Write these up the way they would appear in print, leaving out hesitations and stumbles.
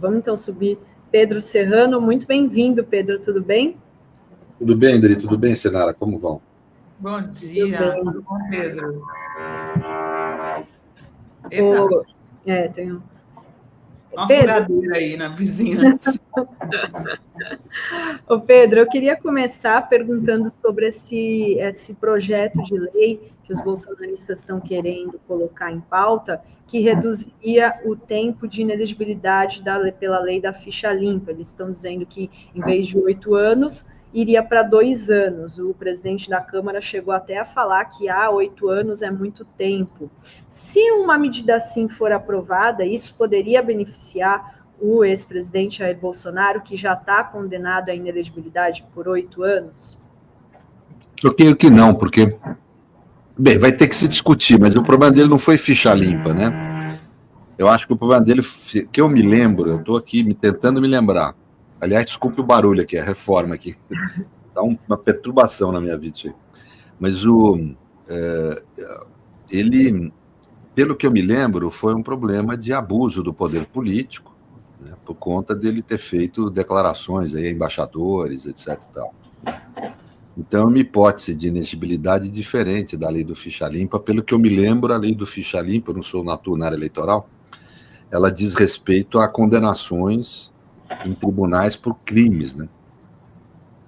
Vamos então subir Pedro Serrano. Muito bem-vindo, Pedro, tudo bem? Tudo bem, André? Tudo bem, Senara? Como vão? Bom dia, tudo bom, Pedro? Tem uma furadeira aí na vizinhança. Ô Pedro, eu queria começar perguntando sobre esse projeto de lei que os bolsonaristas estão querendo colocar em pauta, que reduzia o tempo de inelegibilidade pela lei da ficha limpa. Eles estão dizendo que, em vez de 8 anos, iria para 2 anos. O presidente da Câmara chegou até a falar que 8 anos é muito tempo. Se uma medida assim for aprovada, isso poderia beneficiar o ex-presidente Jair Bolsonaro, que já está condenado à inelegibilidade por 8 anos? Eu creio que não, porque... Bem, vai ter que se discutir, mas o problema dele não foi ficha limpa, né? Eu acho que o problema dele, que eu me lembro, eu estou aqui tentando me lembrar. Aliás, desculpe o barulho aqui, a reforma aqui. Dá uma perturbação na minha vida. Mas ele, pelo que eu me lembro, foi um problema de abuso do poder político, né, por conta dele ter feito declarações aí a embaixadores, etc. e tal. Então, é uma hipótese de inelegibilidade diferente da lei do ficha limpa. Pelo que eu me lembro, a lei do ficha limpa, eu não sou na área eleitoral, ela diz respeito a condenações em tribunais por crimes, né?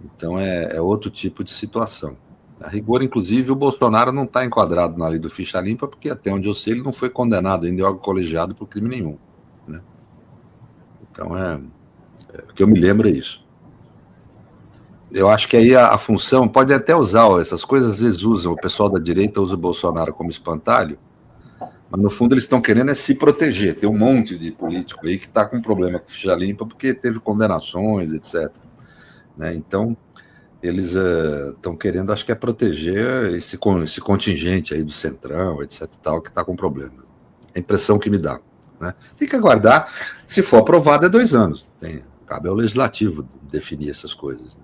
Então, é outro tipo de situação. A rigor, inclusive, o Bolsonaro não está enquadrado na lei do ficha limpa, porque, até onde eu sei, ele não foi condenado ainda em órgão colegiado por crime nenhum, né? Então, o que eu me lembro é isso. Eu acho que aí a função, pode até usar essas coisas, às vezes usam, o pessoal da direita usa o Bolsonaro como espantalho, mas no fundo eles estão querendo se proteger. Tem um monte de político aí que está com problema com ficha limpa porque teve condenações, etc. Né? Então, eles estão querendo, acho que proteger esse contingente aí do Centrão, etc. tal, que está com problema. É a impressão que me dá. Né? Tem que aguardar, se for aprovado, é 2 anos. Cabe ao legislativo definir essas coisas. Né?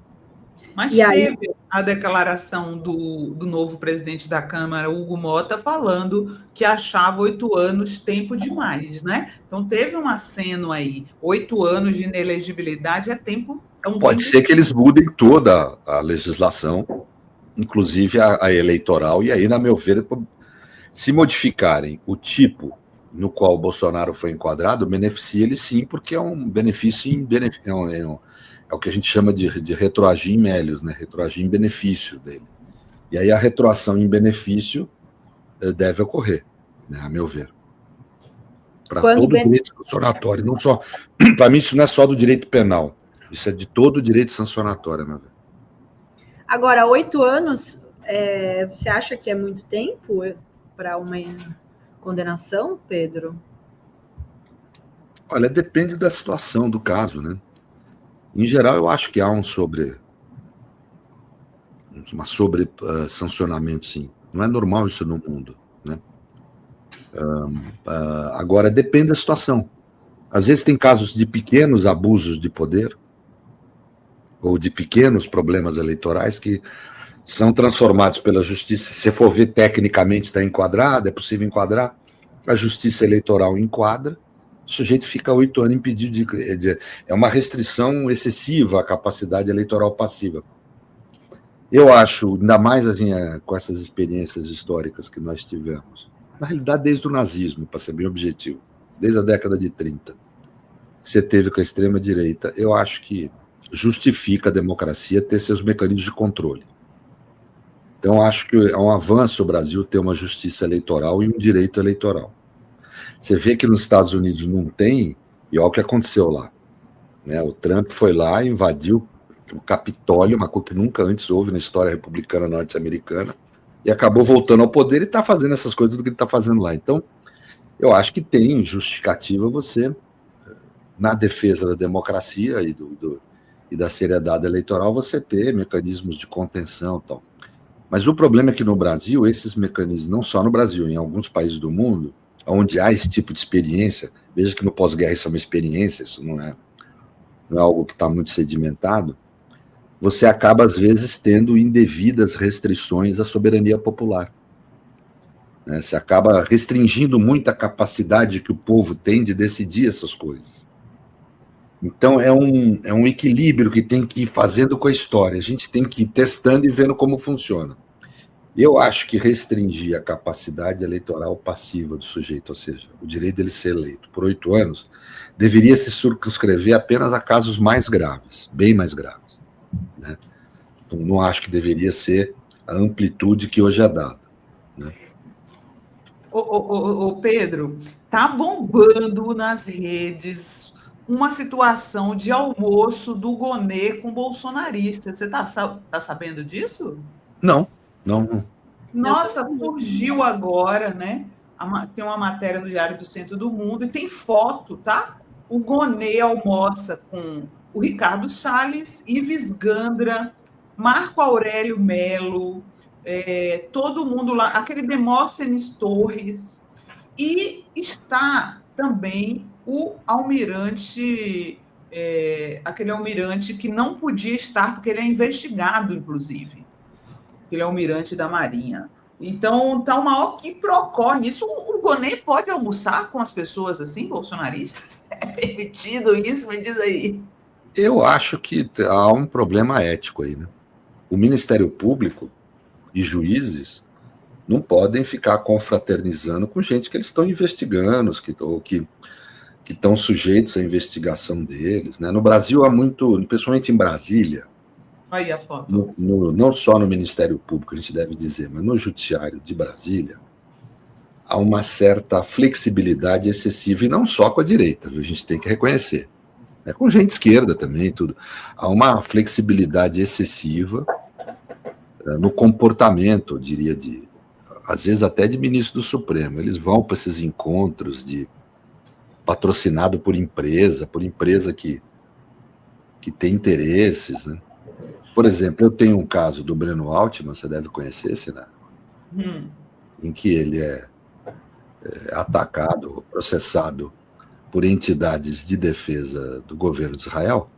Mas teve a declaração do novo presidente da Câmara, Hugo Mota, falando que achava 8 anos tempo demais, né? Então teve um aceno aí. 8 anos de inelegibilidade é tempo... Pode ser que eles mudem toda a legislação, inclusive a eleitoral, e aí, na meu ver, se modificarem o tipo no qual o Bolsonaro foi enquadrado, beneficia ele sim, porque é um benefício é o que a gente chama de retroagir em melius, né? Retroagir em benefício dele. E aí a retroação em benefício deve ocorrer, né, a meu ver. Para todo o direito sancionatório, não só... Para mim, isso não é só do direito penal, isso é de todo o direito sancionatório, a meu ver. Agora, 8 anos, você acha que é muito tempo para uma condenação, Pedro? Olha, depende da situação do caso, né? Em geral, eu acho que há um sancionamento, sim. Não é normal isso no mundo, né? Agora, depende da situação. Às vezes tem casos de pequenos abusos de poder ou de pequenos problemas eleitorais que são transformados pela justiça. Se você for ver tecnicamente, está enquadrado, é possível enquadrar. A justiça eleitoral enquadra, o sujeito fica 8 anos impedido é uma restrição excessiva à capacidade eleitoral passiva. Eu acho, ainda mais assim, com essas experiências históricas que nós tivemos, na realidade desde o nazismo, para ser bem objetivo, desde a década de 30, que você teve com a extrema-direita, eu acho que justifica a democracia ter seus mecanismos de controle. Então, acho que é um avanço o Brasil ter uma justiça eleitoral e um direito eleitoral. Você vê que nos Estados Unidos não tem, e olha o que aconteceu lá. Né? O Trump foi lá e invadiu o Capitólio, uma coisa que nunca antes houve na história republicana norte-americana, e acabou voltando ao poder e está fazendo essas coisas, tudo que ele está fazendo lá. Então, eu acho que tem justificativa você, na defesa da democracia e da seriedade eleitoral, você ter mecanismos de contenção e tal. Mas o problema é que no Brasil, esses mecanismos, não só no Brasil, em alguns países do mundo, onde há esse tipo de experiência, veja que no pós-guerra isso é uma experiência, isso não é algo que está muito sedimentado, você acaba, às vezes, tendo indevidas restrições à soberania popular. Né? Você acaba restringindo muito a capacidade que o povo tem de decidir essas coisas. Então, é um equilíbrio que tem que ir fazendo com a história. A gente tem que ir testando e vendo como funciona. Eu acho que restringir a capacidade eleitoral passiva do sujeito, ou seja, o direito dele ser eleito por 8 anos, deveria se circunscrever apenas a casos mais graves, bem mais graves, né? Então, não acho que deveria ser a amplitude que hoje é dada, né? Ô, Pedro, tá bombando nas redes uma situação de almoço do Gonê com bolsonarista. Você tá sabendo disso? Não, não. Nossa, surgiu agora, né? Tem uma matéria no Diário do Centro do Mundo e tem foto, tá? O Gonê almoça com o Ricardo Salles, Ives Gandra, Marco Aurélio Melo, todo mundo lá, aquele Demóstenes Torres, e está também o almirante, aquele almirante que não podia estar, porque ele é investigado, inclusive. Ele é almirante da Marinha. Então, tá o maior quiprocó nisso. O Gonê pode almoçar com as pessoas assim, bolsonaristas? É permitido isso? Me diz aí. Eu acho que há um problema ético aí, né? O Ministério Público e juízes não podem ficar confraternizando com gente que eles estão investigando, ou que estão sujeitos à investigação deles, né? No Brasil há muito, principalmente em Brasília, aí a foto. Não só no Ministério Público, a gente deve dizer, mas no Judiciário de Brasília, há uma certa flexibilidade excessiva, e não só com a direita, viu? A gente tem que reconhecer. É com gente esquerda também, tudo. Há uma flexibilidade excessiva no comportamento, eu diria, às vezes até de ministro do Supremo. Eles vão para esses encontros patrocinado por empresa que tem interesses, né? Por exemplo, eu tenho um caso do Breno Altman, você deve conhecer, Sinara, em que ele é atacado, processado por entidades de defesa do governo de Israel.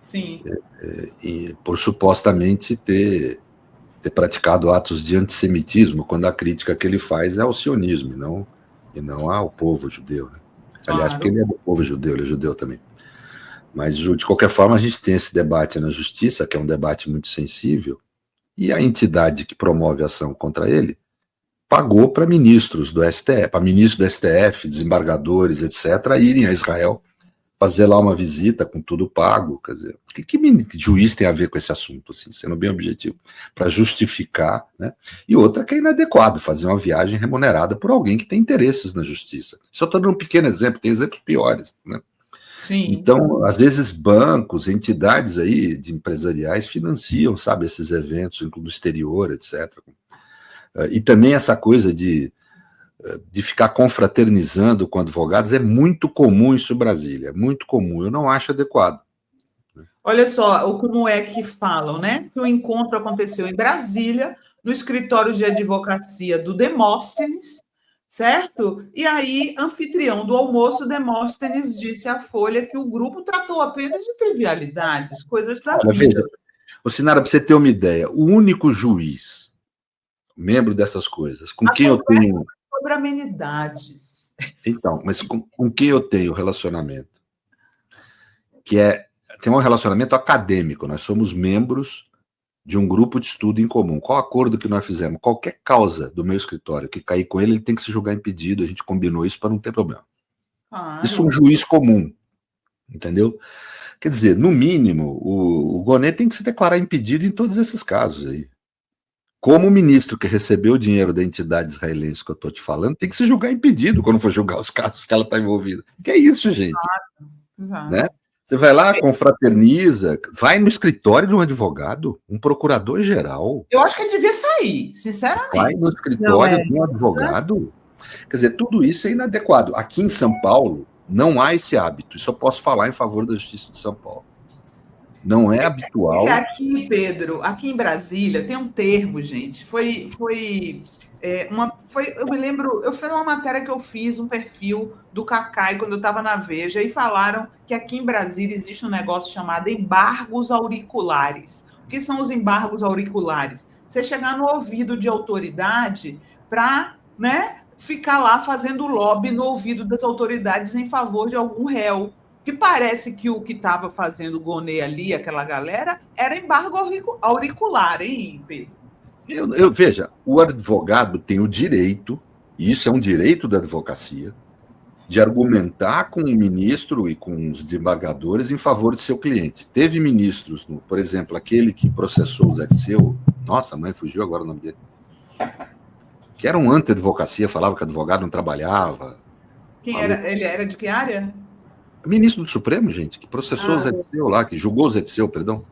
Sim. E por supostamente ter praticado atos de antissemitismo, quando a crítica que ele faz é ao sionismo, e não ao povo judeu, né? Aliás, porque ele é do povo judeu, ele é judeu também. Mas, de qualquer forma, a gente tem esse debate na justiça, que é um debate muito sensível, e a entidade que promove a ação contra ele pagou para ministros do STF, para ministros do STF, desembargadores, etc., irem a Israel fazer lá uma visita com tudo pago. Quer dizer, o que juiz tem a ver com esse assunto, assim, sendo bem objetivo, para justificar, né? E outra que é inadequado, fazer uma viagem remunerada por alguém que tem interesses na justiça. Só estou dando um pequeno exemplo, tem exemplos piores, né? Sim. Então, às vezes, bancos, entidades aí de empresariais financiam, sabe, esses eventos, inclusive do exterior, etc. E também essa coisa de ficar confraternizando com advogados é muito comum isso em Brasília, é muito comum, eu não acho adequado. Olha só, como é que falam, né? Que o encontro aconteceu em Brasília, no escritório de advocacia do Demóstenes, certo? E aí, anfitrião do almoço, Demóstenes disse à Folha que o grupo tratou apenas de trivialidades, coisas da vida. Ô, Sinara, para você ter uma ideia, o único juiz, membro dessas coisas, com quem eu tenho... Sobre amenidades. Então, mas com quem eu tenho relacionamento, tem um relacionamento acadêmico, nós somos membros de um grupo de estudo em comum. Qual acordo que nós fizemos? Qualquer causa do meu escritório que cair com ele tem que se julgar impedido, a gente combinou isso para não ter problema. Claro. Isso é um juiz comum, entendeu? Quer dizer, no mínimo, o Gonê tem que se declarar impedido em todos esses casos aí. Como o ministro que recebeu o dinheiro da entidade israelense que eu estou te falando, tem que se julgar impedido quando for julgar os casos que ela está envolvida. Que é isso, gente? Exato. Né? Você vai lá, confraterniza, vai no escritório de um advogado, um procurador-geral. Eu acho que ele devia sair, sinceramente. Vai no escritório de um advogado. Quer dizer, tudo isso é inadequado. Aqui em São Paulo, não há esse hábito. Isso eu posso falar em favor da Justiça de São Paulo. Não é habitual. Aqui, Pedro, aqui em Brasília, tem um termo, gente. Eu me lembro, eu fiz uma matéria que eu fiz, um perfil do Cacai, quando eu estava na Veja, e falaram que aqui em Brasília existe um negócio chamado embargos auriculares. O que são os embargos auriculares? Você chegar no ouvido de autoridade para, né, ficar lá fazendo lobby no ouvido das autoridades em favor de algum réu. que parece que o que estava fazendo o Gonê ali, aquela galera, era embargo auricular, hein, Pedro? Veja, o advogado tem o direito, e isso é um direito da advocacia, de argumentar com o ministro e com os desembargadores em favor de seu cliente. Teve ministros, por exemplo, aquele que processou o Zé Disseu, nossa, a mãe fugiu agora o nome dele, que era um anti-advocacia, falava que advogado não trabalhava. Quem era? Ele era de que área? Ministro do Supremo, gente, que processou o Zé Disseu lá, que julgou o Zé Disseu, perdão,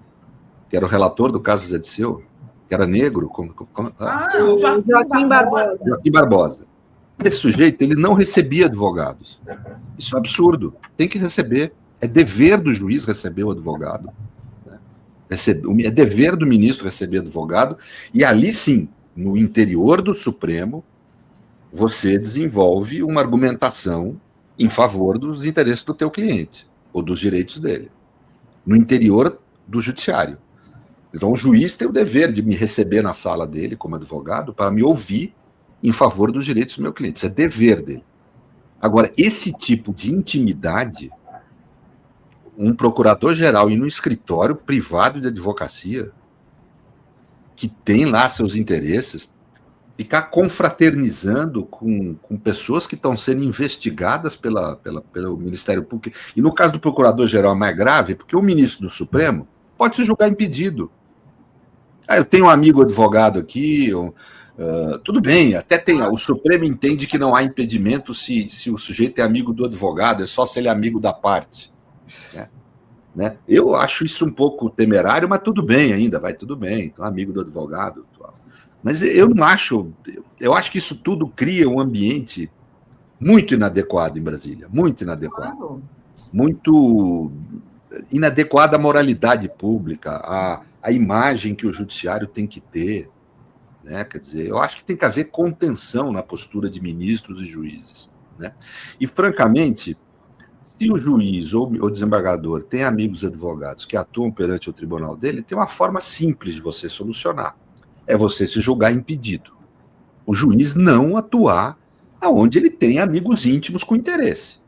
que era o relator do caso Zé Disseu, que era negro. O Joaquim Barbosa. Joaquim Barbosa. Esse sujeito, ele não recebia advogados. Isso é um absurdo. Tem que receber. É dever do juiz receber o advogado. Né? É dever do ministro receber advogado. E ali, sim, no interior do Supremo, você desenvolve uma argumentação em favor dos interesses do teu cliente, ou dos direitos dele. No interior do judiciário. Então, o juiz tem o dever de me receber na sala dele, como advogado, para me ouvir em favor dos direitos do meu cliente. Isso é dever dele. Agora, esse tipo de intimidade, um procurador-geral ir no escritório privado de advocacia, que tem lá seus interesses, ficar confraternizando com pessoas que estão sendo investigadas pelo Ministério Público. E no caso do procurador-geral é mais grave, porque o ministro do Supremo pode se julgar impedido. Eu tenho um amigo advogado aqui... tudo bem, até tem. O Supremo entende que não há impedimento se o sujeito é amigo do advogado, é só se ele é amigo da parte. Né? Eu acho isso um pouco temerário, mas tudo bem ainda, vai tudo bem, então amigo do advogado. Mas eu não acho, eu acho que isso tudo cria um ambiente muito inadequado em Brasília, muito inadequado. Muito inadequada à moralidade pública, à imagem que o judiciário tem que ter. Né? Quer dizer, eu acho que tem que haver contenção na postura de ministros e juízes. Né? E, francamente, se o juiz ou o desembargador tem amigos advogados que atuam perante o tribunal dele, tem uma forma simples de você solucionar. É você se julgar impedido. O juiz não atuar aonde ele tem amigos íntimos com interesse.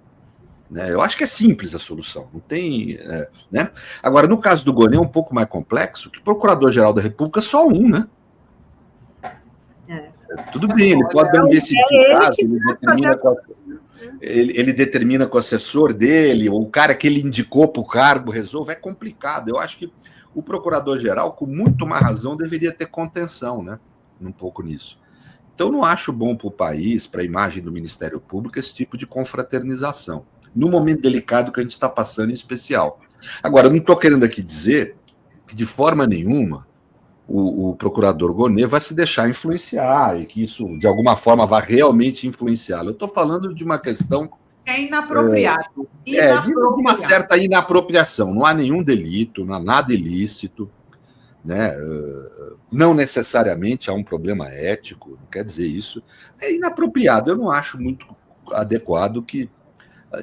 Né? Eu acho que é simples a solução. Não tem, né? Agora, no caso do Gonê, é um pouco mais complexo, que o Procurador-Geral da República é só um, né? Tudo bem, ele pode decidir caso, ele determina com o assessor dele, ou o cara que ele indicou para o cargo resolve, é complicado. Eu acho que o procurador-geral, com muito mais razão, deveria ter contenção, né? Um pouco nisso. Então, não acho bom para o país, para a imagem do Ministério Público, esse tipo de confraternização, no momento delicado que a gente está passando em especial. Agora, eu não estou querendo aqui dizer que, de forma nenhuma, o procurador Gonê vai se deixar influenciar e que isso, de alguma forma, vai realmente influenciá-lo. Eu estou falando de uma questão... É inapropriado. De uma certa inapropriação. Não há nenhum delito, não há nada ilícito, né? Não necessariamente há um problema ético, não quer dizer isso. É inapropriado. Eu não acho muito adequado que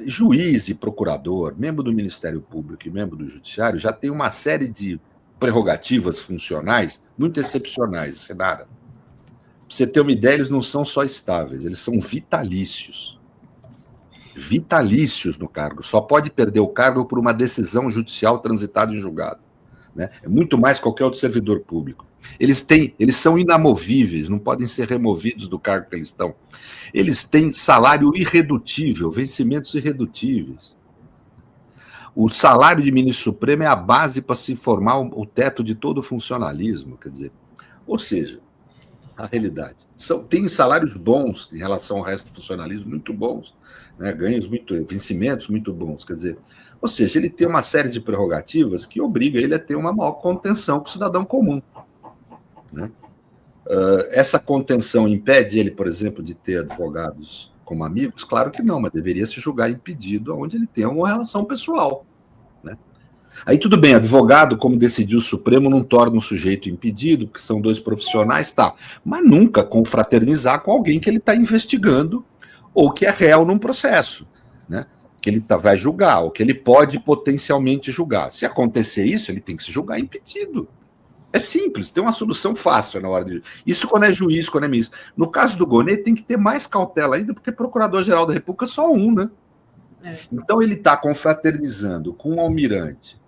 juiz e procurador, membro do Ministério Público e membro do Judiciário, já tem uma série de prerrogativas funcionais muito excepcionais, Senara. Pra você ter uma ideia, eles não são só estáveis, eles são vitalícios. Vitalícios no cargo. Só pode perder o cargo por uma decisão judicial transitada em julgado. Né? É muito mais que qualquer outro servidor público. Eles são inamovíveis, não podem ser removidos do cargo que eles estão. Eles têm salário irredutível, vencimentos irredutíveis. O salário de ministro supremo é a base para se formar o teto de todo o funcionalismo, quer dizer. Ou seja, a realidade. Tem salários bons em relação ao resto do funcionalismo, muito bons, né? Ganhos vencimentos muito bons, quer dizer. Ou seja, ele tem uma série de prerrogativas que obriga ele a ter uma maior contenção com o cidadão comum. Né? Essa contenção impede ele, por exemplo, de ter advogados como amigos? Claro que não, mas deveria se julgar impedido onde ele tem uma relação pessoal. Né? Aí tudo bem, advogado, como decidiu o Supremo, não torna um sujeito impedido, porque são dois profissionais, tá. Mas nunca confraternizar com alguém que ele está investigando ou que é réu num processo, né? Que ele vai julgar, ou que ele pode potencialmente julgar. Se acontecer isso, ele tem que se julgar impedido. É simples, tem uma solução fácil na hora de... Isso quando é juiz, quando é ministro. No caso do Gonê, tem que ter mais cautela ainda, porque Procurador-Geral da República é só um, né? Então ele está confraternizando com um almirante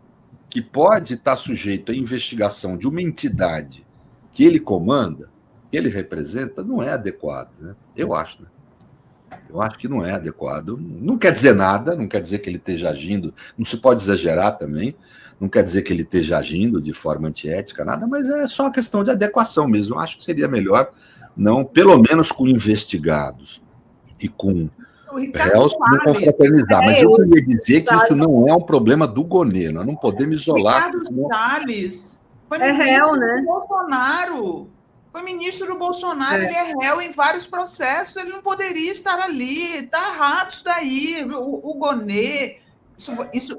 que pode estar sujeito à investigação de uma entidade que ele comanda, que ele representa, não é adequado, né? Eu acho, né? Eu acho que não é adequado. Não quer dizer nada, não quer dizer que ele esteja agindo, não se pode exagerar também, não quer dizer que ele esteja agindo de forma antiética, nada, mas é só uma questão de adequação mesmo. Eu acho que seria melhor, não, pelo menos com investigados e com réus, não confraternizar. Mas eu queria dizer que isso não é um problema do Gonê, nós não podemos isolar. Ricardo Salles foi réu, né? Bolsonaro. Foi ministro do Bolsonaro, ele é réu em vários processos, ele não poderia estar ali, está errado isso daí. O Gonê,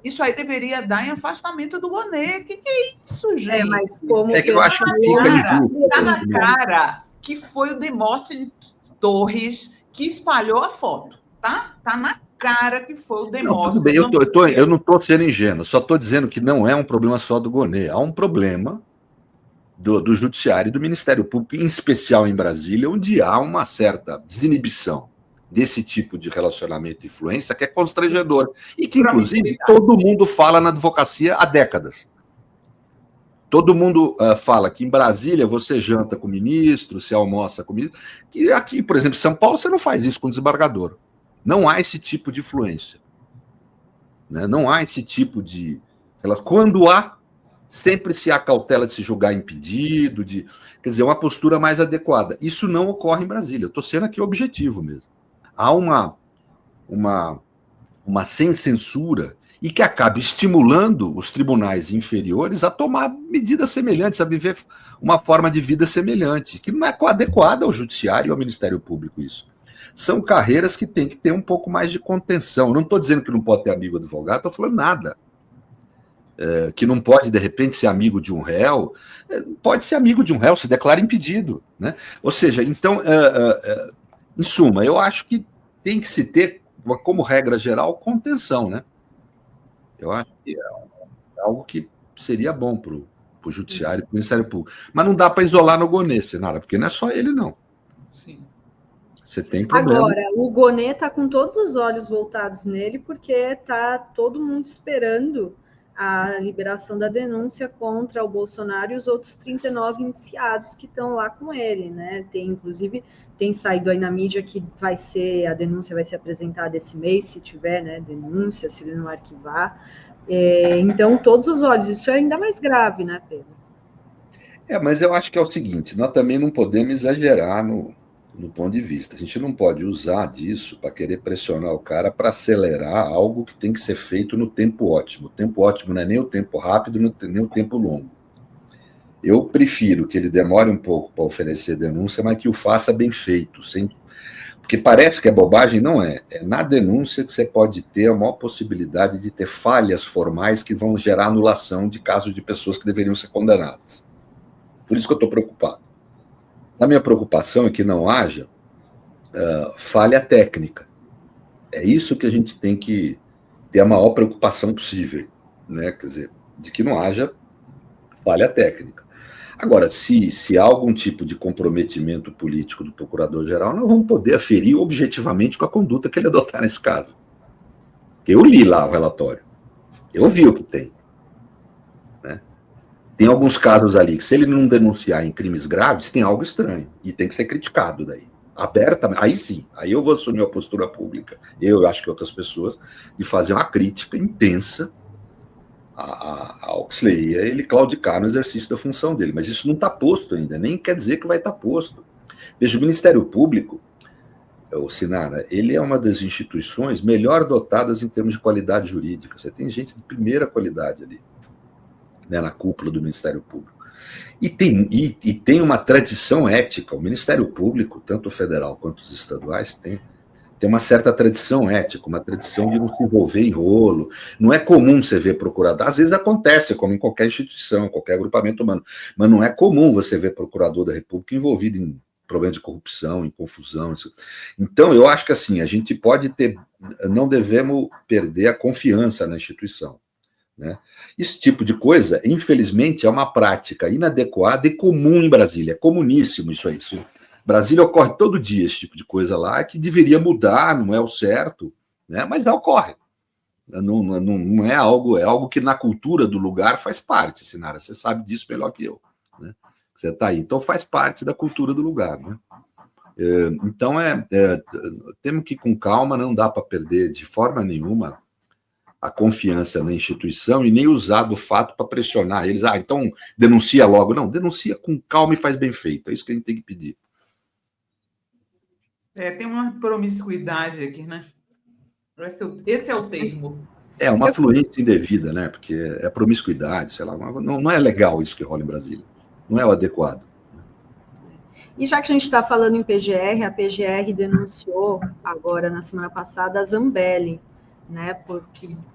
isso aí deveria dar em afastamento do Gonê. Que é isso, gente? Mas como que eu acho que fica injusto. Está na cara que foi o Demóstenes Torres que espalhou a foto, tá? Está na cara que foi o Demóstenes. Tudo bem, eu não estou sendo ingênuo, só estou dizendo que não é um problema só do Gonê, há um problema do Judiciário e do Ministério Público, em especial em Brasília, onde há uma certa desinibição desse tipo de relacionamento e influência que é constrangedor. E que, inclusive, todo mundo fala na advocacia há décadas. Todo mundo fala que em Brasília você janta com o ministro, você almoça com o ministro. E aqui, por exemplo, em São Paulo, você não faz isso com o desembargador. Não há esse tipo de influência. Né? Não há esse tipo de... Quando há, sempre se há cautela de se julgar impedido, quer dizer, uma postura mais adequada. Isso não ocorre em Brasília. Eu estou sendo aqui objetivo mesmo. Há uma sem censura e que acaba estimulando os tribunais inferiores a tomar medidas semelhantes, a viver uma forma de vida semelhante, que não é adequada ao judiciário e ao Ministério Público isso. São carreiras que têm que ter um pouco mais de contenção. Não estou dizendo que não pode ter amigo advogado, estou falando nada. Que não pode, de repente, ser amigo de um réu, pode ser amigo de um réu, se declara impedido. Né? Ou seja, então, em suma, eu acho que tem que se ter, como regra geral, contenção. Né? Eu acho que é algo que seria bom para o Judiciário e para o Ministério Público. Mas não dá para isolar no Gonê, Sinara, porque não é só ele, não. Sim. Você tem problema. Agora, o Gonê está com todos os olhos voltados nele, porque está todo mundo esperando a liberação da denúncia contra o Bolsonaro e os outros 39 indiciados que estão lá com ele, né? Inclusive, tem saído aí na mídia que a denúncia vai ser apresentada esse mês, se tiver, né, denúncia, se ele não arquivar. Então, todos os olhos, isso é ainda mais grave, né, Pedro? Mas eu acho que é o seguinte, nós também não podemos exagerar no ponto de vista. A gente não pode usar disso para querer pressionar o cara para acelerar algo que tem que ser feito no tempo ótimo. O tempo ótimo não é nem o tempo rápido, nem o tempo longo. Eu prefiro que ele demore um pouco para oferecer denúncia, mas que o faça bem feito. Porque parece que é bobagem, não é. É na denúncia que você pode ter a maior possibilidade de ter falhas formais que vão gerar anulação de casos de pessoas que deveriam ser condenadas. Por isso que eu estou preocupado. A minha preocupação é que não haja falha técnica. É isso que a gente tem que ter a maior preocupação possível, né? Quer dizer, de que não haja falha técnica. Agora, se há algum tipo de comprometimento político do procurador-geral, nós vamos poder aferir objetivamente com a conduta que ele adotar nesse caso. Eu li lá o relatório. Eu vi o que tem. Né? Tem alguns casos ali que, se ele não denunciar em crimes graves, tem algo estranho. E tem que ser criticado daí. Abertamente. Aí sim. Aí eu vou assumir a postura pública, eu acho que outras pessoas, de fazer uma crítica intensa ao Oxley, ele claudicar no exercício da função dele. Mas isso não está posto ainda. Nem quer dizer que vai estar posto. Veja, o Ministério Público, o Sinara, ele é uma das instituições melhor dotadas em termos de qualidade jurídica. Você tem gente de primeira qualidade ali, né, na cúpula do Ministério Público. E tem uma tradição ética. O Ministério Público, tanto o federal quanto os estaduais, tem uma certa tradição ética, uma tradição de não se envolver em rolo. Não é comum você ver procurador. Às vezes acontece, como em qualquer instituição, qualquer agrupamento humano, mas não é comum você ver procurador da República envolvido em problemas de corrupção, em confusão. Então, eu acho que assim, a gente pode não devemos perder a confiança na instituição. Né? Esse tipo de coisa, infelizmente, é uma prática inadequada e comum em Brasília. É comuníssimo isso aí. Brasília ocorre todo dia esse tipo de coisa lá, que deveria mudar, não é o certo, né? Mas ocorre. Não é algo, é algo que na cultura do lugar faz parte, Sinara. Você sabe disso melhor que eu, né? Você está aí, então faz parte da cultura do lugar, né? Então temos que ir com calma, não dá para perder de forma nenhuma a confiança na instituição e nem usar do fato para pressionar eles. Então denuncia logo. Não, denuncia com calma e faz bem feito. É isso que a gente tem que pedir. Tem uma promiscuidade aqui, né? Esse é o termo. É uma fluência indevida, né? Porque é promiscuidade, sei lá. Não é legal isso que rola em Brasília. Não é o adequado. E já que a gente está falando em PGR, a PGR denunciou agora, na semana passada, a Zambelli, né,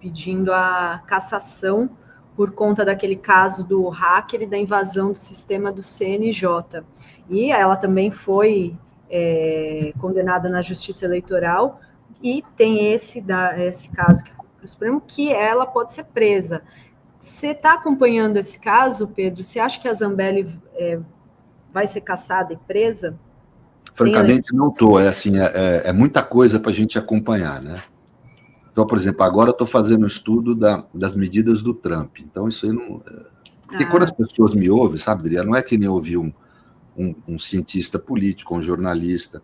pedindo a cassação por conta daquele caso do hacker e da invasão do sistema do CNJ. E ela também foi condenada na Justiça Eleitoral, e tem esse caso que foi para o Supremo, que ela pode ser presa. Você está acompanhando esse caso, Pedro? Você acha que a Zambelli vai ser caçada e presa? Francamente, não estou. É muita coisa para a gente acompanhar, né? Então, por exemplo, agora eu estou fazendo um estudo das medidas do Trump. Então, isso aí não... Porque quando as pessoas me ouvem, sabe, Adriana, não é que nem ouvir um cientista político, um jornalista.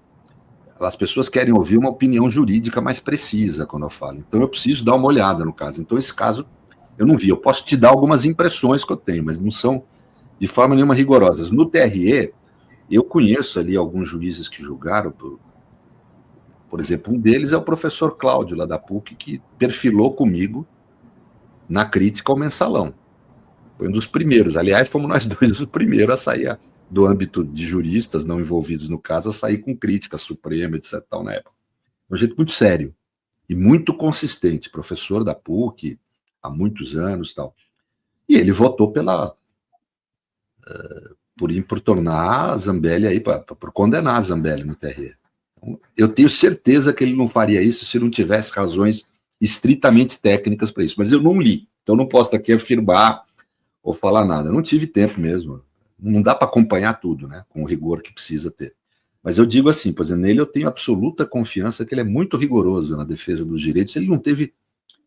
As pessoas querem ouvir uma opinião jurídica mais precisa quando eu falo. Então, eu preciso dar uma olhada no caso. Então, esse caso, eu não vi. Eu posso te dar algumas impressões que eu tenho, mas não são de forma nenhuma rigorosas. No TRE, eu conheço ali alguns juízes que julgaram. Por exemplo, um deles é o professor Cláudio, lá da PUC, que perfilou comigo na crítica ao mensalão. Foi um dos primeiros. Aliás, fomos nós dois os primeiros a sair do âmbito de juristas não envolvidos no caso, a sair com crítica suprema, etc. Tal, na época. Um jeito muito sério e muito consistente. Professor da PUC há muitos anos. Tal. E ele votou por tornar a Zambelli aí, por condenar a Zambelli no TRE. Eu tenho certeza que ele não faria isso se não tivesse razões estritamente técnicas para isso. Mas eu não li, então não posso aqui afirmar ou falar nada. Eu não tive tempo mesmo. Não dá para acompanhar tudo, né? Com o rigor que precisa ter. Mas eu digo assim, por exemplo, nele eu tenho absoluta confiança que ele é muito rigoroso na defesa dos direitos. Ele não teve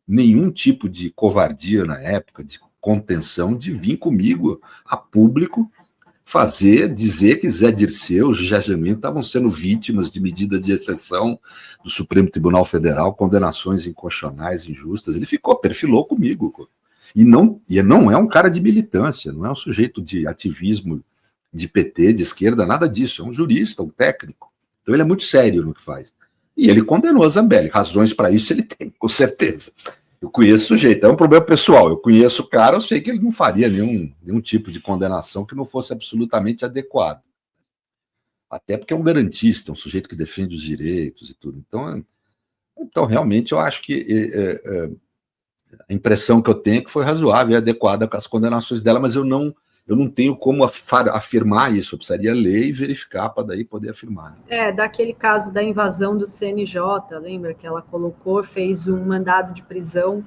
nenhum tipo de covardia na época, de contenção, de vir comigo a público dizer que Zé Dirceu, o José Jamil estavam sendo vítimas de medidas de exceção do Supremo Tribunal Federal, condenações inconstitucionais, injustas. Ele perfilou comigo. E não é um cara de militância, não é um sujeito de ativismo de PT, de esquerda, nada disso. É um jurista, um técnico. Então ele é muito sério no que faz. E ele condenou a Zambelli. Razões para isso ele tem, com certeza. Eu conheço o sujeito, é um problema pessoal. Eu conheço o cara, eu sei que ele não faria nenhum tipo de condenação que não fosse absolutamente adequado. Até porque é um garantista, um sujeito que defende os direitos e tudo. Então realmente, eu acho que a impressão que eu tenho é que foi razoável e adequada com as condenações dela, mas eu não tenho como afirmar isso. Eu precisaria ler e verificar para daí poder afirmar. Daquele caso da invasão do CNJ, lembra que ela fez um mandado de prisão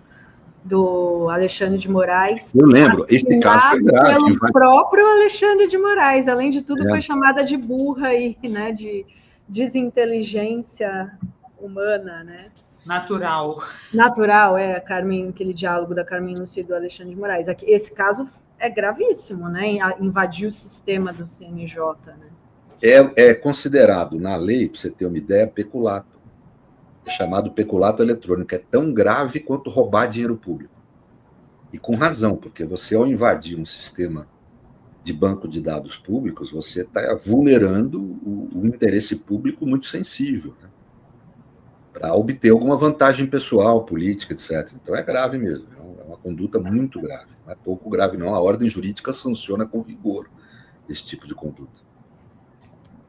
do Alexandre de Moraes. Eu lembro, esse caso foi grave. Pelo próprio Alexandre de Moraes, além de tudo, foi chamada de burra e, né, de desinteligência humana, né? Natural, Carmen, aquele diálogo da Carmen Lúcia e do Alexandre de Moraes. Esse caso é gravíssimo, né? Invadir o sistema do CNJ, né? É considerado na lei, para você ter uma ideia, peculato. É chamado peculato eletrônico. É tão grave quanto roubar dinheiro público. E com razão, porque você, ao invadir um sistema de banco de dados públicos, você está vulnerando o interesse público muito sensível, né? Para obter alguma vantagem pessoal, política, etc. Então é grave mesmo. É uma conduta muito grave. Não é pouco grave, não. A ordem jurídica sanciona com rigor esse tipo de conduta.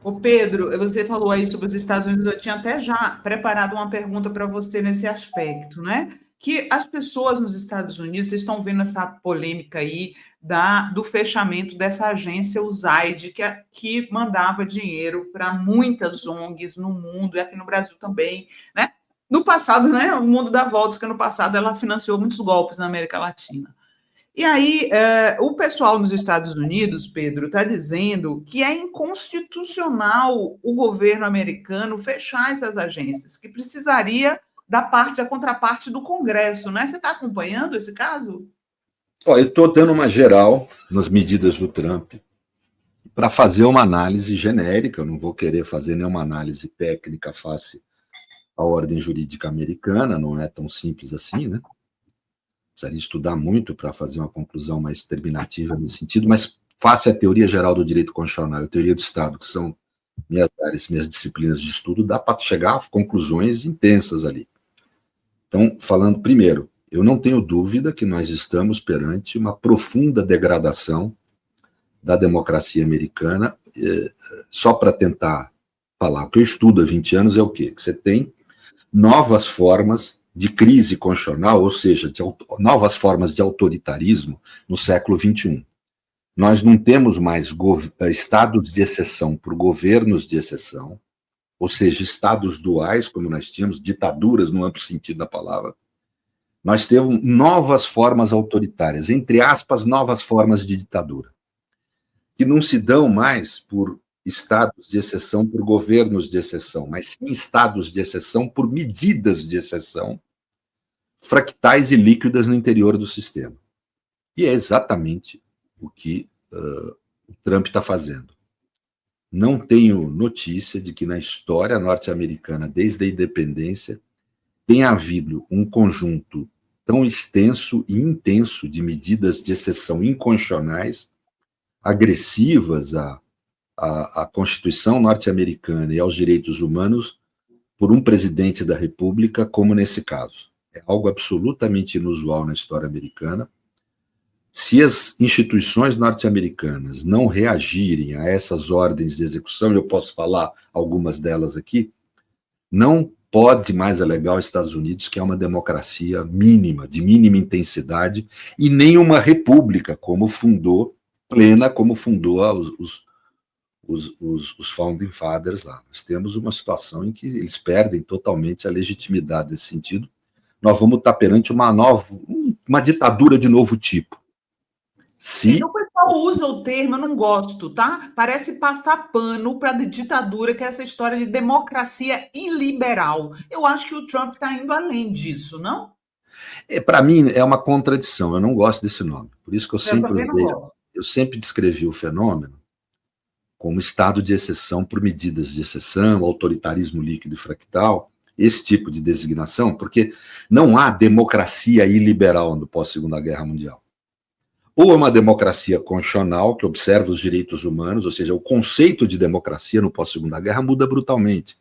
Ô Pedro, você falou aí sobre os Estados Unidos, eu tinha até já preparado uma pergunta para você nesse aspecto, né? Que as pessoas nos Estados Unidos estão vendo essa polêmica aí do fechamento dessa agência USAID, que mandava dinheiro para muitas ONGs no mundo e aqui no Brasil também, né? No passado, né? O mundo dá voltas, que no passado ela financiou muitos golpes na América Latina. E aí, o pessoal nos Estados Unidos, Pedro, está dizendo que é inconstitucional o governo americano fechar essas agências, que precisaria da contraparte do Congresso, né? Você está acompanhando esse caso? Eu estou dando uma geral nas medidas do Trump para fazer uma análise genérica. Eu não vou querer fazer nenhuma análise técnica face à ordem jurídica americana, não é tão simples assim, né? Precisaria estudar muito para fazer uma conclusão mais terminativa nesse sentido, mas face à teoria geral do direito constitucional e a teoria do Estado, que são minhas áreas, minhas disciplinas de estudo, dá para chegar a conclusões intensas ali. Então, falando primeiro, eu não tenho dúvida que nós estamos perante uma profunda degradação da democracia americana. Só para tentar falar, o que eu estudo há 20 anos é o quê? Que você tem novas formas de crise constitucional, ou seja, novas formas de autoritarismo no século XXI. Nós não temos mais estados de exceção por governos de exceção, ou seja, estados duais, como nós tínhamos, ditaduras no amplo sentido da palavra. Nós temos novas formas autoritárias, entre aspas, novas formas de ditadura, que não se dão mais por estados de exceção, por governos de exceção, mas sim estados de exceção por medidas de exceção, fractais e líquidas no interior do sistema. E é exatamente o que o Trump está fazendo. Não tenho notícia de que na história norte-americana, desde a independência, tenha havido um conjunto tão extenso e intenso de medidas de exceção inconstitucionais, agressivas à Constituição norte-americana e aos direitos humanos por um presidente da República, como nesse caso. É algo absolutamente inusual na história americana. Se as instituições norte-americanas não reagirem a essas ordens de execução, eu posso falar algumas delas aqui, não pode mais alegar aos Estados Unidos que é uma democracia mínima, de mínima intensidade, e nem uma república, como fundou os Founding Fathers lá. Nós temos uma situação em que eles perdem totalmente a legitimidade nesse sentido. Nós vamos estar perante uma ditadura de novo tipo. O pessoal usa o termo, eu não gosto, tá? Parece passar pano para a ditadura, que é essa história de democracia iliberal. Eu acho que o Trump está indo além disso, não? Para mim, é uma contradição. Eu não gosto desse nome. Por isso que eu sempre descrevi o fenômeno como estado de exceção por medidas de exceção, autoritarismo líquido e fractal, esse tipo de designação, porque não há democracia iliberal no pós-Segunda Guerra Mundial. Ou é uma democracia constitucional que observa os direitos humanos, ou seja, o conceito de democracia no pós-Segunda Guerra muda brutalmente.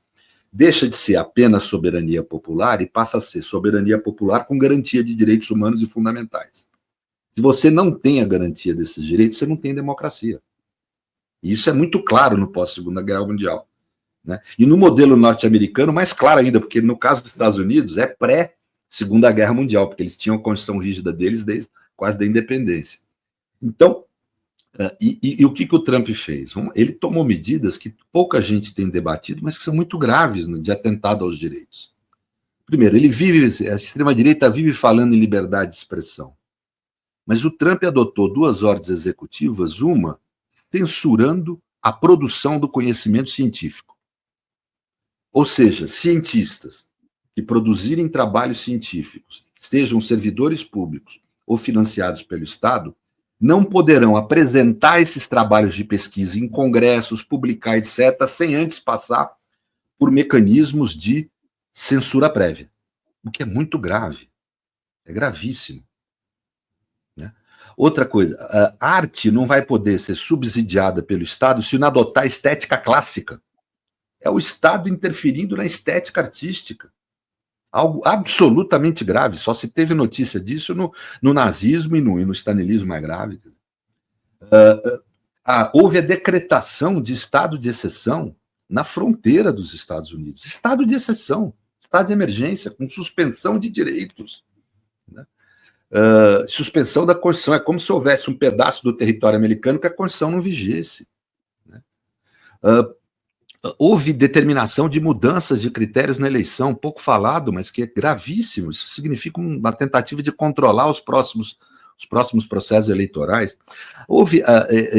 Deixa de ser apenas soberania popular e passa a ser soberania popular com garantia de direitos humanos e fundamentais. Se você não tem a garantia desses direitos, você não tem democracia. E isso é muito claro no pós-Segunda Guerra Mundial, né? E no modelo norte-americano, mais claro ainda, porque no caso dos Estados Unidos é pré-Segunda Guerra Mundial, porque eles tinham a Constituição rígida deles desde quase da independência. Então, o que o Trump fez? Ele tomou medidas que pouca gente tem debatido, mas que são muito graves de atentado aos direitos. Primeiro, a extrema-direita vive falando em liberdade de expressão. Mas o Trump adotou 2 ordens executivas, uma censurando a produção do conhecimento científico. Ou seja, cientistas que produzirem trabalhos científicos, sejam servidores públicos ou financiados pelo Estado, não poderão apresentar esses trabalhos de pesquisa em congressos, publicar, etc., sem antes passar por mecanismos de censura prévia, o que é muito grave, é gravíssimo. Né? Outra coisa, a arte não vai poder ser subsidiada pelo Estado se não adotar a estética clássica. É o Estado interferindo na estética artística. Algo absolutamente grave, só se teve notícia disso no nazismo e no stalinismo mais grave. Houve a decretação de estado de exceção na fronteira dos Estados Unidos. Estado de exceção, estado de emergência, com suspensão de direitos. Né? Suspensão da Constituição. É como se houvesse um pedaço do território americano que a Constituição não vigesse. Né? Houve determinação de mudanças de critérios na eleição, pouco falado, mas que é gravíssimo. Isso significa uma tentativa de controlar os próximos processos eleitorais.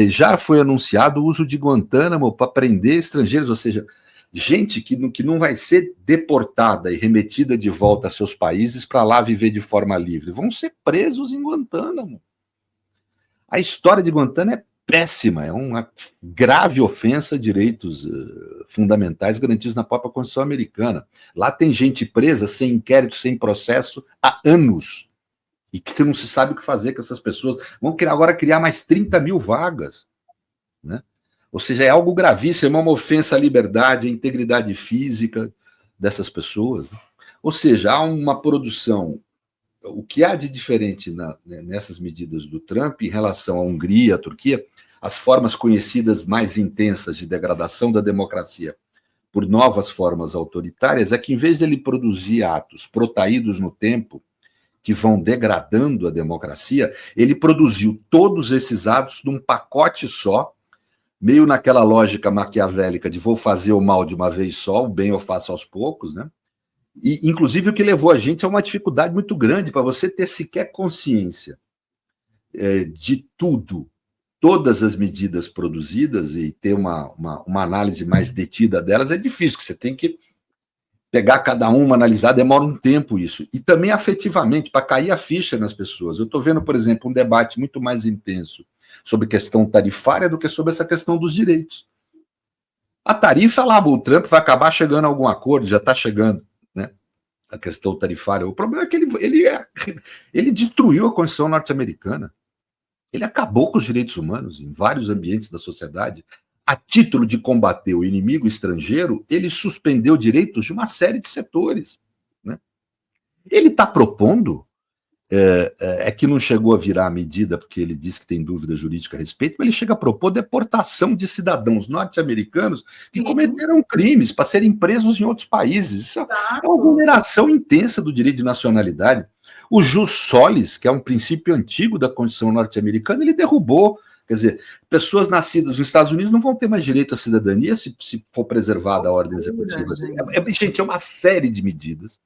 Já foi anunciado o uso de Guantánamo para prender estrangeiros, ou seja, gente que não vai ser deportada e remetida de volta a seus países para lá viver de forma livre. Vão ser presos em Guantánamo. A história de Guantánamo é péssima, é uma grave ofensa a direitos fundamentais garantidos na própria Constituição americana. Lá tem gente presa sem inquérito, sem processo, há anos. E que você não se sabe o que fazer com essas pessoas. Vão agora criar mais 30 mil vagas, né? Ou seja, é algo gravíssimo, é uma ofensa à liberdade, à integridade física dessas pessoas, né? Ou seja, há uma produção. O que há de diferente nessas medidas do Trump em relação à Hungria, à Turquia, as formas conhecidas mais intensas de degradação da democracia por novas formas autoritárias, é que, em vez de ele produzir atos protraídos no tempo, que vão degradando a democracia, ele produziu todos esses atos num pacote só, meio naquela lógica maquiavélica de vou fazer o mal de uma vez só, o bem eu faço aos poucos, né? E, inclusive, o que levou a gente a uma dificuldade muito grande para você ter sequer consciência de tudo, todas as medidas produzidas e ter uma análise mais detida delas, é difícil, que você tem que pegar cada uma, analisar, demora um tempo isso. E também afetivamente, para cair a ficha nas pessoas. Eu estou vendo, por exemplo, um debate muito mais intenso sobre questão tarifária do que sobre essa questão dos direitos. A tarifa, lá, o Trump vai acabar chegando a algum acordo, já está chegando, né? A questão tarifária. O problema é que ele destruiu a Constituição norte-americana. Ele acabou com os direitos humanos em vários ambientes da sociedade. A título de combater o inimigo estrangeiro, ele suspendeu direitos de uma série de setores, né? Ele está propondo, que não chegou a virar a medida, porque ele disse que tem dúvida jurídica a respeito, mas ele chega a propor deportação de cidadãos norte-americanos que cometeram crimes para serem presos em outros países. Isso é uma vulneração intensa do direito de nacionalidade. O jus solis, que é um princípio antigo da Constituição norte-americana, ele derrubou. Quer dizer, pessoas nascidas nos Estados Unidos não vão ter mais direito à cidadania se for preservada a ordem executiva. Gente, é uma série de medidas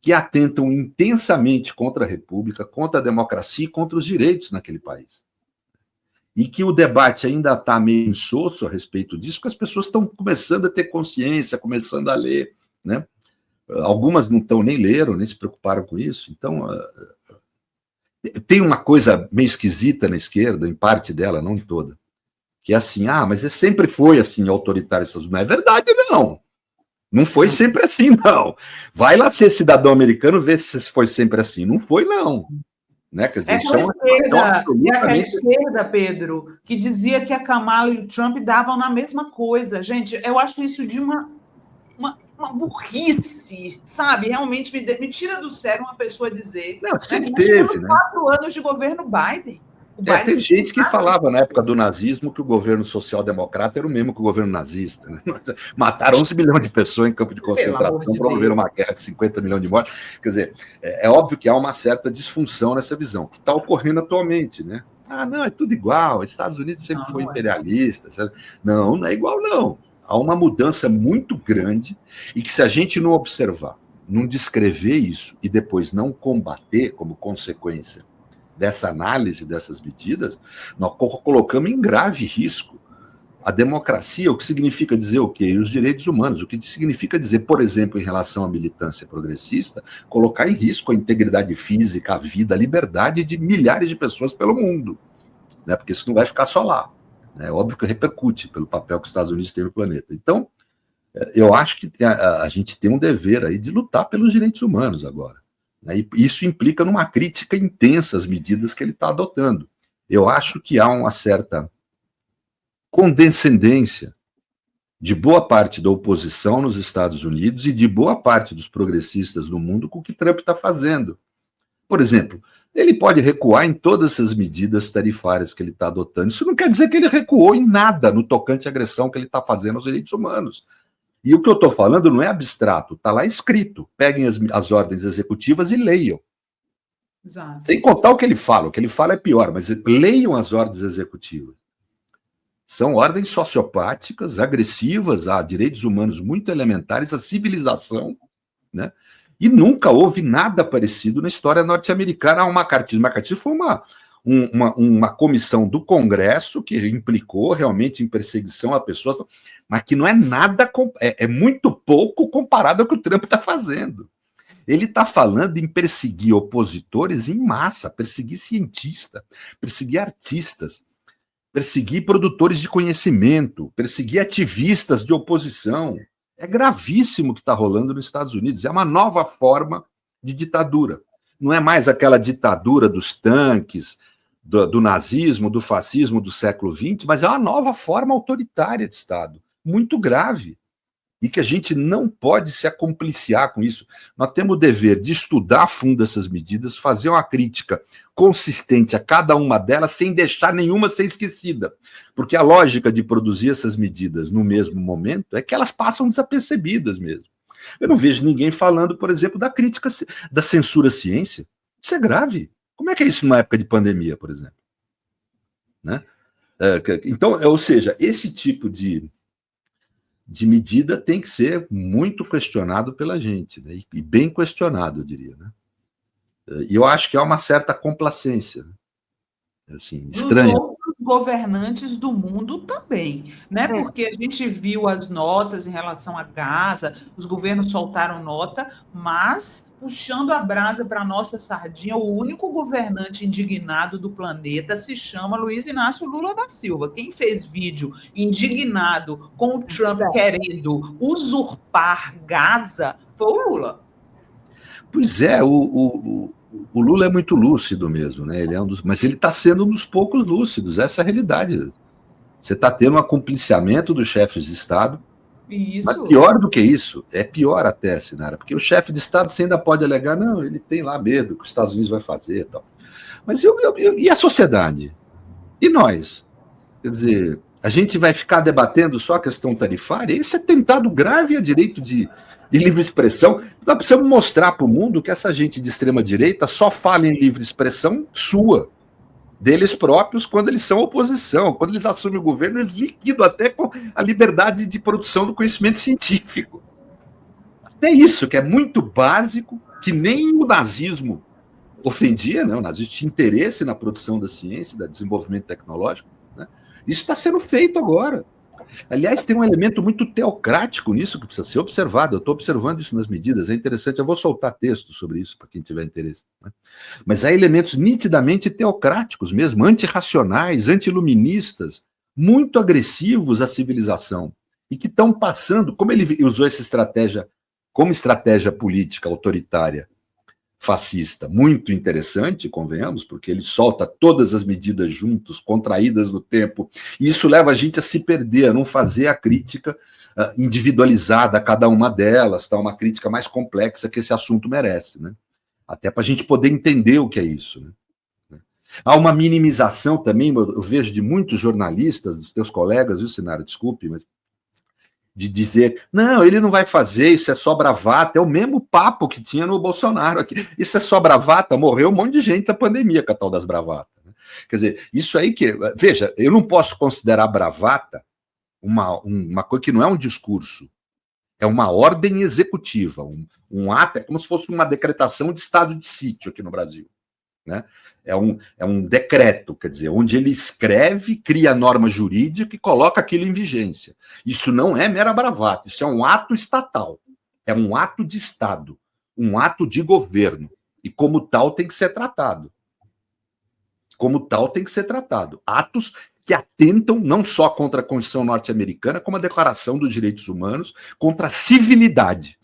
que atentam intensamente contra a República, contra a democracia e contra os direitos naquele país. E que o debate ainda está meio insosso a respeito disso, porque as pessoas estão começando a ter consciência, começando a ler, né? Algumas não estão nem leram, nem se preocuparam com isso. Então, tem uma coisa meio esquisita na esquerda, em parte dela, não em toda, que é assim, mas sempre foi assim, autoritário. Não é verdade, não. Não foi sempre assim, não. Vai lá ser cidadão americano, ver se foi sempre assim. Não foi, não. Né? Quer dizer, aquela esquerda, Pedro, que dizia que a Kamala e o Trump davam na mesma coisa. Gente, eu acho isso de uma burrice, sabe? Realmente me tira do sério uma pessoa dizer... Não, sempre teve, né? 4 anos de governo Biden. Teve gente que falava na época do nazismo que o governo social-democrata era o mesmo que o governo nazista, né? Mataram 11 milhões de pessoas em campo de concentração, promoveram uma guerra de 50 milhões de mortes. Quer dizer, é óbvio que há uma certa disfunção nessa visão, que está ocorrendo atualmente, né? Não, é tudo igual, os Estados Unidos sempre foi imperialista. Sabe? Não é igual, não. Há uma mudança muito grande e que, se a gente não observar, não descrever isso e depois não combater como consequência dessa análise dessas medidas, nós colocamos em grave risco a democracia, o que significa dizer o quê? E os direitos humanos, o que significa dizer, por exemplo, em relação à militância progressista, colocar em risco a integridade física, a vida, a liberdade de milhares de pessoas pelo mundo, né? Porque isso não vai ficar só lá. É óbvio que repercute pelo papel que os Estados Unidos têm no planeta. Então, eu acho que a gente tem um dever aí de lutar pelos direitos humanos agora. Né? E isso implica numa crítica intensa às medidas que ele está adotando. Eu acho que há uma certa condescendência de boa parte da oposição nos Estados Unidos e de boa parte dos progressistas no mundo com o que Trump está fazendo. Por exemplo, ele pode recuar em todas essas medidas tarifárias que ele está adotando. Isso não quer dizer que ele recuou em nada no tocante à agressão que ele está fazendo aos direitos humanos. E o que eu estou falando não é abstrato, está lá escrito. Peguem as ordens executivas e leiam. Exato. Sem contar o que ele fala é pior, mas leiam as ordens executivas. São ordens sociopáticas, agressivas a direitos humanos muito elementares, à civilização, né? E nunca houve nada parecido na história norte-americana. O McCarthy foi uma comissão do Congresso que implicou realmente em perseguição a pessoas, mas que não é nada, é muito pouco comparado ao que o Trump está fazendo. Ele está falando em perseguir opositores em massa, perseguir cientistas, perseguir artistas, perseguir produtores de conhecimento, perseguir ativistas de oposição. É gravíssimo o que está rolando nos Estados Unidos. É uma nova forma de ditadura. Não é mais aquela ditadura dos tanques, do nazismo, do fascismo do século XX, mas é uma nova forma autoritária de Estado, muito grave, e que a gente não pode se acompliciar com isso. Nós temos o dever de estudar a fundo essas medidas, fazer uma crítica consistente a cada uma delas, sem deixar nenhuma ser esquecida, porque a lógica de produzir essas medidas no mesmo momento é que elas passam desapercebidas mesmo. Eu não vejo ninguém falando, por exemplo, da crítica, da censura à ciência. Isso é grave. Como é que é isso numa época de pandemia, por exemplo? Né? Então, ou seja, esse tipo de medida tem que ser muito questionado pela gente, né? E bem questionado, eu diria. Né? E eu acho que há uma certa complacência, né? Assim, estranha. Governantes do mundo também, né? Porque a gente viu as notas em relação a Gaza, os governos soltaram nota, mas puxando a brasa para a nossa sardinha, o único governante indignado do planeta se chama Luiz Inácio Lula da Silva. Quem fez vídeo indignado com o Trump querendo usurpar Gaza foi o Lula. Pois é, o Lula é muito lúcido mesmo, né? Ele é mas ele está sendo um dos poucos lúcidos, essa é a realidade. Você está tendo um acompliciamento dos chefes de Estado. Isso. Mas pior do que isso, é pior até, Sinara, porque o chefe de Estado você ainda pode alegar, não, ele tem lá medo que os Estados Unidos vai fazer e tal. Mas e a sociedade? E nós? Quer dizer, a gente vai ficar debatendo só a questão tarifária? Esse é tentado grave a direito de livre expressão. Nós precisamos mostrar para o mundo que essa gente de extrema-direita só fala em livre expressão sua, deles próprios, quando eles são oposição. Quando eles assumem o governo, eles liquidam até com a liberdade de produção do conhecimento científico. Até isso, que é muito básico, que nem o nazismo ofendia, né? O nazismo tinha interesse na produção da ciência, do desenvolvimento tecnológico. Né? Isso está sendo feito agora. Aliás, tem um elemento muito teocrático nisso que precisa ser observado. Eu estou observando isso nas medidas, é interessante. Eu vou soltar texto sobre isso para quem tiver interesse. Né? Mas há elementos nitidamente teocráticos mesmo, antirracionais, antiluministas, muito agressivos à civilização e que estão passando, como ele usou essa estratégia como estratégia política autoritária fascista, muito interessante, convenhamos, porque ele solta todas as medidas juntos, contraídas no tempo, e isso leva a gente a se perder, a não fazer a crítica individualizada a cada uma delas, tá? Uma crítica mais complexa que esse assunto merece, né? Até para a gente poder entender o que é isso. Né? Há uma minimização também, eu vejo de muitos jornalistas, dos teus colegas, viu, Sinara, desculpe, mas de dizer, não, ele não vai fazer, isso é só bravata, é o mesmo papo que tinha no Bolsonaro aqui, isso é só bravata, morreu um monte de gente na pandemia com a tal das bravatas. Né? Quer dizer, isso aí que, veja, eu não posso considerar bravata uma coisa que não é um discurso, é uma ordem executiva, um ato, é como se fosse uma decretação de estado de sítio aqui no Brasil. Né? É um decreto, quer dizer, onde ele escreve, cria a norma jurídica e coloca aquilo em vigência. Isso não é mera bravata, isso é um ato estatal, é um ato de Estado, um ato de governo, e como tal tem que ser tratado. Como tal tem que ser tratado. Atos que atentam não só contra a Constituição norte-americana, como a Declaração dos Direitos Humanos, contra a civilidade.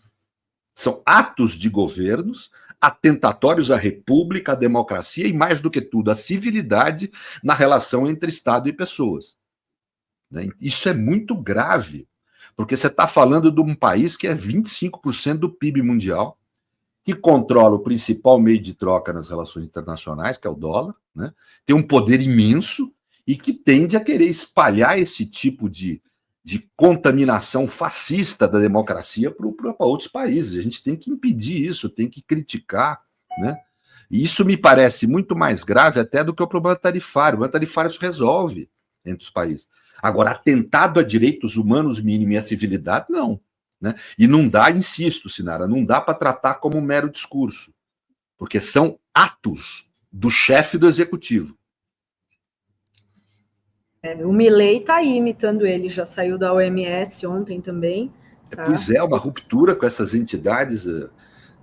São atos de governos atentatórios à república, à democracia e, mais do que tudo, à civilidade na relação entre Estado e pessoas. Né? Isso é muito grave, porque você está falando de um país que é 25% do PIB mundial, que controla o principal meio de troca nas relações internacionais, que é o dólar, né? Tem um poder imenso e que tende a querer espalhar esse tipo de contaminação fascista da democracia para outros países. A gente tem que impedir isso, tem que criticar, né? E isso me parece muito mais grave até do que o problema tarifário. O problema tarifário se resolve entre os países. Agora, atentado a direitos humanos mínimos e a civilidade, não. Né? E não dá, insisto, Sinara, não dá para tratar como um mero discurso, porque são atos do chefe do executivo. O Milei está aí imitando ele, já saiu da OMS ontem também. Tá? Pois é, uma ruptura com essas entidades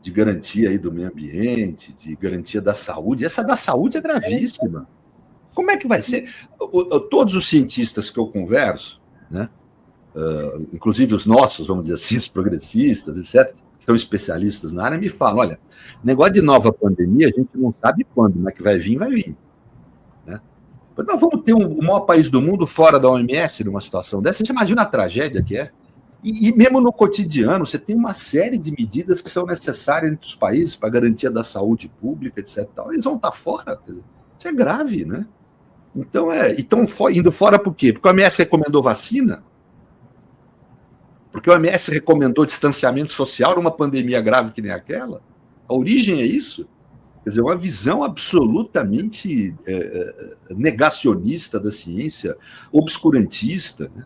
de garantia aí do meio ambiente, de garantia da saúde. Essa da saúde é gravíssima. Como é que vai ser? Todos os cientistas que eu converso, né, inclusive os nossos, vamos dizer assim, os progressistas, etc., que são especialistas na área, me falam, olha, negócio de nova pandemia, a gente não sabe quando, mas que vai vir, vai vir. Né? Nós vamos ter o maior país do mundo fora da OMS numa situação dessa. Você imagina a tragédia que é? E mesmo no cotidiano, você tem uma série de medidas que são necessárias entre os países para a garantia da saúde pública, etc. Eles vão estar fora. Isso é grave, né? Então, estão indo fora por quê? Porque a OMS recomendou vacina? Porque a OMS recomendou distanciamento social numa pandemia grave que nem aquela? A origem é isso? Quer dizer, uma visão absolutamente negacionista da ciência, obscurantista, né?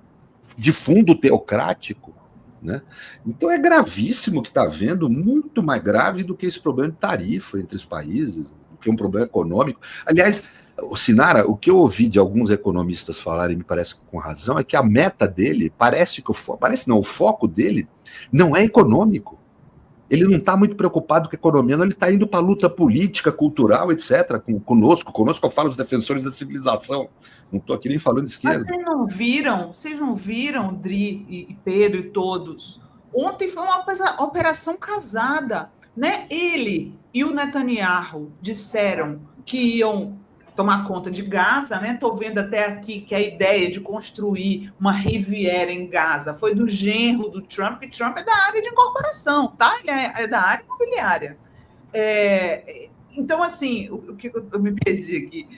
De fundo teocrático. Né? Então é gravíssimo o que está havendo, muito mais grave do que esse problema de tarifa entre os países, do que um problema econômico. Aliás, Sinara, o que eu ouvi de alguns economistas falarem, me parece com razão, é que a meta dele, o foco dele não é econômico. Ele não está muito preocupado com a economia, não, ele está indo para a luta política, cultural, etc., conosco eu falo os defensores da civilização, não estou aqui nem falando de esquerda. Mas vocês não viram, Dri e Pedro e todos, ontem foi uma operação casada, né? Ele e o Netanyahu disseram que iam tomar conta de Gaza, né? Estou vendo até aqui que a ideia de construir uma Riviera em Gaza foi do genro do Trump, que Trump é da área de incorporação, tá? Ele é da área imobiliária. Então, assim, o que eu me perdi aqui?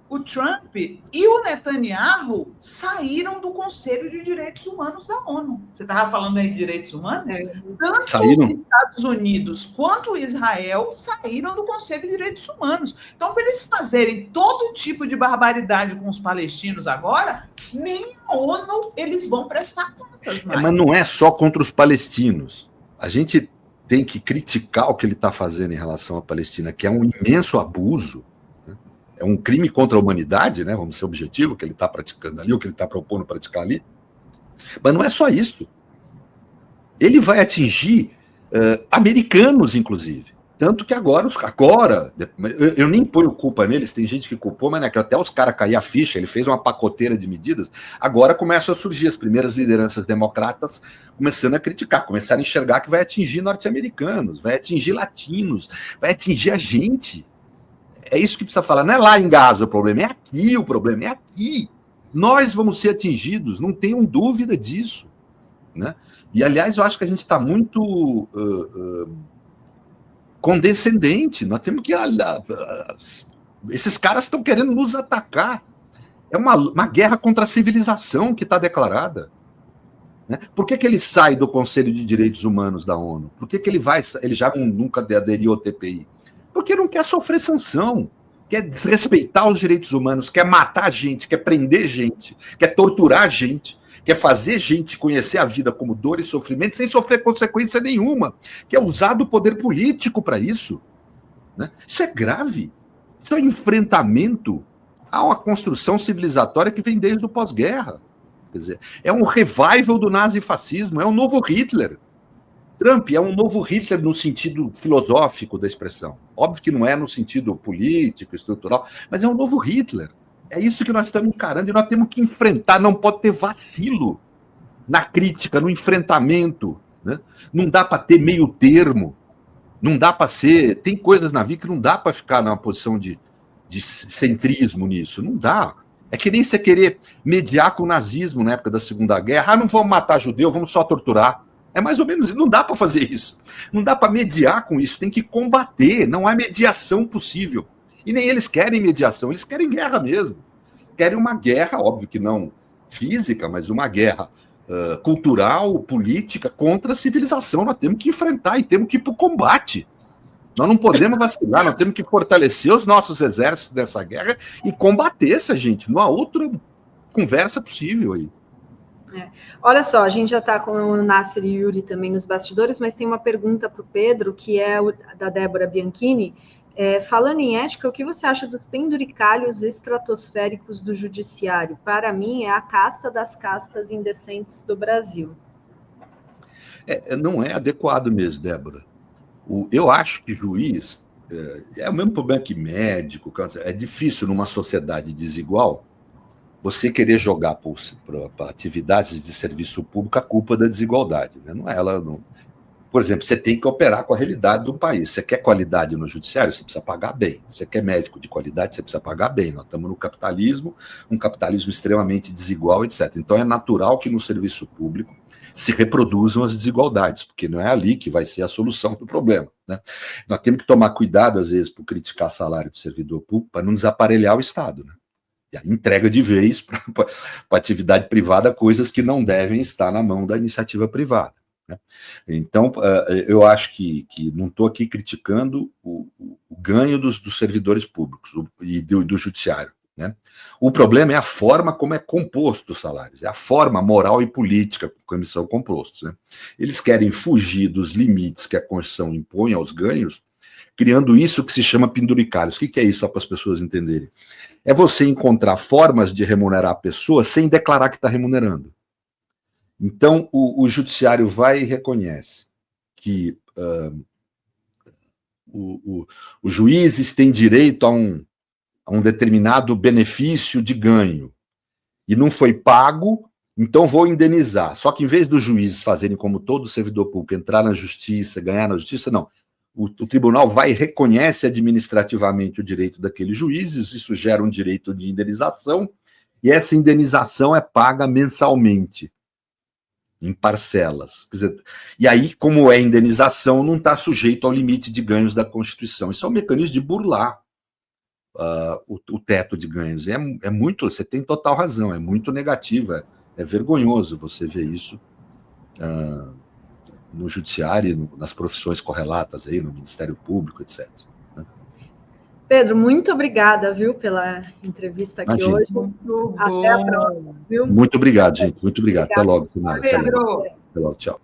O Trump e o Netanyahu saíram do Conselho de Direitos Humanos da ONU. Você estava falando aí de direitos humanos? Tanto os Estados Unidos quanto Israel saíram do Conselho de Direitos Humanos. Então, para eles fazerem todo tipo de barbaridade com os palestinos agora, nem a ONU eles vão prestar contas. Mas não é só contra os palestinos. A gente tem que criticar o que ele está fazendo em relação à Palestina, que é um imenso abuso. É um crime contra a humanidade, né? Vamos ser objetivo, o que ele está praticando ali, o que ele está propondo praticar ali. Mas não é só isso. Ele vai atingir americanos, inclusive. Tanto que agora, eu nem ponho culpa neles, tem gente que culpou, mas que até os caras caíram a ficha, ele fez uma pacoteira de medidas, agora começam a surgir as primeiras lideranças democratas começando a criticar, começaram a enxergar que vai atingir norte-americanos, vai atingir latinos, vai atingir a gente. É isso que precisa falar. Não é lá em Gaza o problema é aqui. Nós vamos ser atingidos, não tenham dúvida disso. Né? E, aliás, eu acho que a gente está muito condescendente. Nós temos que... esses caras estão querendo nos atacar. É uma guerra contra a civilização que está declarada. Né? Por que ele sai do Conselho de Direitos Humanos da ONU? Por que ele já nunca aderiu ao TPI? Porque não quer sofrer sanção, quer desrespeitar os direitos humanos, quer matar gente, quer prender gente, quer torturar gente, quer fazer gente conhecer a vida como dor e sofrimento sem sofrer consequência nenhuma, quer usar do poder político para isso. Né? Isso é grave. Isso é um enfrentamento a uma construção civilizatória que vem desde o pós-guerra. Quer dizer, é um revival do nazifascismo, é um novo Hitler. Trump é um novo Hitler no sentido filosófico da expressão. Óbvio que não é no sentido político, estrutural, mas é um novo Hitler. É isso que nós estamos encarando e nós temos que enfrentar. Não pode ter vacilo na crítica, no enfrentamento. Né? Não dá para ter meio termo. Não dá para ser... Tem coisas na vida que não dá para ficar numa posição de centrismo nisso. Não dá. É que nem você querer mediar com o nazismo na época da Segunda Guerra. Não vamos matar judeu, vamos só torturar. É mais ou menos, não dá para fazer isso. Não dá para mediar com isso, tem que combater. Não há mediação possível. E nem eles querem mediação, eles querem guerra mesmo. Querem uma guerra, óbvio que não física, mas uma guerra cultural, política, contra a civilização. Nós temos que enfrentar e temos que ir para o combate. Nós não podemos vacilar, nós temos que fortalecer os nossos exércitos dessa guerra e combater essa gente. Não há outra conversa possível aí. Olha só, a gente já está com o Nasser e o Yuri também nos bastidores, mas tem uma pergunta para o Pedro, que é da Débora Bianchini, Falando em ética, o que você acha dos penduricalhos estratosféricos do judiciário? Para mim, é a casta das castas indecentes do Brasil. Não é adequado mesmo, Débora. Eu acho que juiz é o mesmo problema que médico. É difícil, numa sociedade desigual, você querer jogar para atividades de serviço público a culpa da desigualdade. Né? Não é ela. Não... Por exemplo, você tem que operar com a realidade do país. Você quer qualidade no judiciário, você precisa pagar bem. Você quer médico de qualidade, você precisa pagar bem. Nós estamos no capitalismo, um capitalismo extremamente desigual, etc. Então é natural que no serviço público se reproduzam as desigualdades, porque não é ali que vai ser a solução do problema. Né? Nós temos que tomar cuidado, às vezes, por criticar salário do servidor público, para não desaparelhar o Estado. Né? E a entrega de vez para a atividade privada coisas que não devem estar na mão da iniciativa privada. Né? Então, eu acho que não estou aqui criticando o ganho dos servidores públicos e do judiciário. Né? O problema é a forma como é composto os salários, é a forma moral e política como eles são compostos. Né? Eles querem fugir dos limites que a Constituição impõe aos ganhos, criando isso que se chama penduricalhos. O que é isso, só para as pessoas entenderem? É você encontrar formas de remunerar a pessoa sem declarar que está remunerando. Então, o judiciário vai e reconhece que os juízes têm direito a um determinado benefício de ganho, e não foi pago, então vou indenizar. Só que em vez dos juízes fazerem como todo servidor público, entrar na justiça, ganhar na justiça, não. O tribunal vai e reconhece administrativamente o direito daqueles juízes, isso gera um direito de indenização, e essa indenização é paga mensalmente, em parcelas. Quer dizer, e aí, como é indenização, não está sujeito ao limite de ganhos da Constituição. Isso é um mecanismo de burlar o teto de ganhos. É muito, você tem total razão, é muito negativa, é vergonhoso você ver isso no judiciário, nas profissões correlatas aí, no Ministério Público, etc. Né? Pedro, muito obrigada, viu, pela entrevista aqui. Imagina. Hoje. Até a próxima, viu? Muito obrigado, gente. Muito obrigado. Até logo, Sinara. Pedro. Até logo. Tchau.